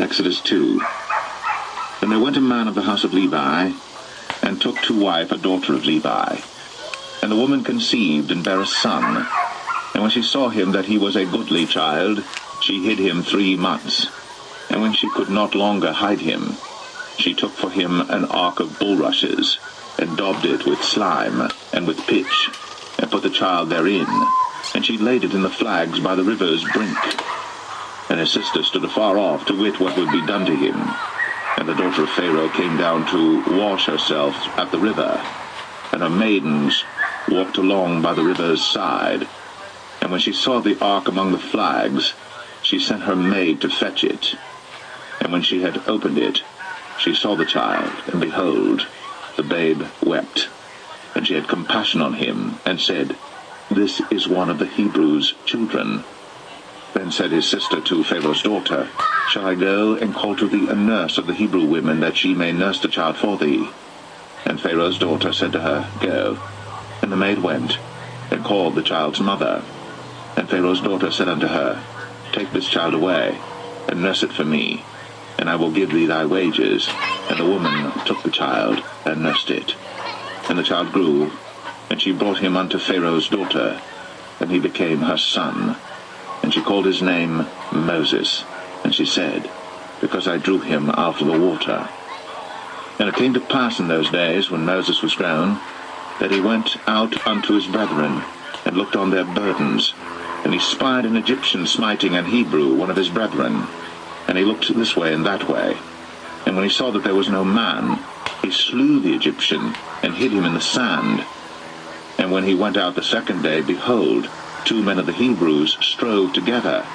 Exodus-2. Then there went a man of the house of Levi, and took to wife a daughter of Levi. And the woman conceived, and bare a son. And when she saw him that he was a goodly child, she hid him 3 months. And when she could not longer hide him, she took for him an ark of bulrushes, and daubed it with slime, and with pitch, and put the child therein. And she laid it in the flags by the river's brink. And his sister stood afar off, to wit what would be done to him. And the daughter of Pharaoh came down to wash herself at the river. And her maidens walked along by the river's side. And when she saw the ark among the flags, she sent her maid to fetch it. And when she had opened it, she saw the child, and behold, the babe wept. And she had compassion on him, and said, This is one of the Hebrews' children. Then said his sister to Pharaoh's daughter, Shall I go and call to thee a nurse of the Hebrew women, that she may nurse the child for thee? And Pharaoh's daughter said to her, Go. And the maid went, and called the child's mother. And Pharaoh's daughter said unto her, Take this child away, and nurse it for me, and I will give thee thy wages. And the woman took the child, and nursed it. And the child grew, and she brought him unto Pharaoh's daughter, and he became her son. And she called his name Moses. And she said, Because I drew him out of the water. And it came to pass in those days, when Moses was grown, that he went out unto his brethren, and looked on their burdens. And he spied an Egyptian smiting an Hebrew, one of his brethren. And he looked this way and that way. And when he saw that there was no man, he slew the Egyptian, and hid him in the sand. And when he went out the second day, behold, 2 men of the Hebrews strove together.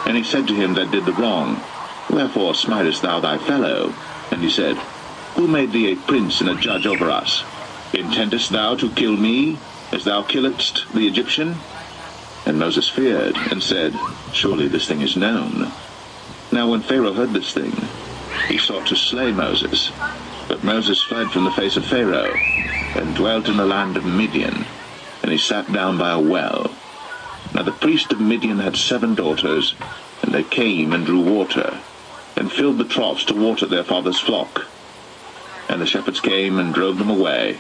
And he said to him that did the wrong, Wherefore smitest thou thy fellow? And he said, Who made thee a prince and a judge over us? Intendest thou to kill me, as thou killedst the Egyptian? And Moses feared, and said, Surely this thing is known. Now when Pharaoh heard this thing, he sought to slay Moses. But Moses fled from the face of Pharaoh, and dwelt in the land of Midian. And he sat down by a well. Now the priest of Midian had 7 daughters, and they came and drew water, and filled the troughs to water their father's flock. And the shepherds came and drove them away.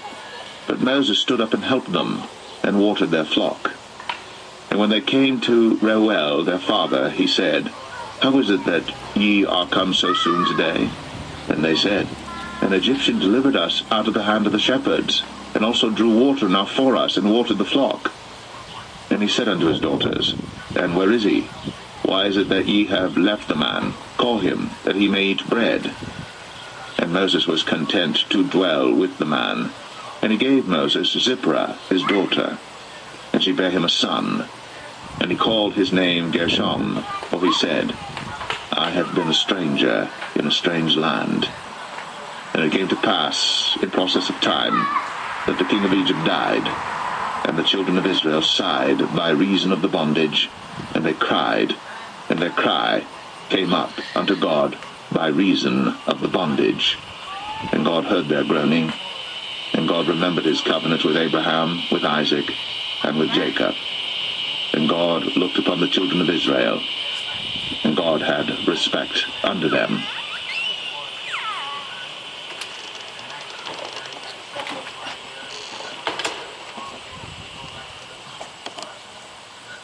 But Moses stood up and helped them, and watered their flock. And when they came to Reuel their father, he said, How is it that ye are come so soon today? And they said, An Egyptian delivered us out of the hand of the shepherds, and also drew water now for us, and watered the flock. And he said unto his daughters, And where is he? Why is it that ye have left the man? Call him, that he may eat bread. And Moses was content to dwell with the man. And he gave Moses Zipporah his daughter, and she bare him a son. And he called his name Gershom, for he said, I have been a stranger in a strange land. And it came to pass, in process of time, that the king of Egypt died. And the children of Israel sighed by reason of the bondage, and they cried, and their cry came up unto God by reason of the bondage. And God heard their groaning, and God remembered his covenant with Abraham, with Isaac, and with Jacob. And God looked upon the children of Israel, and God had respect unto them.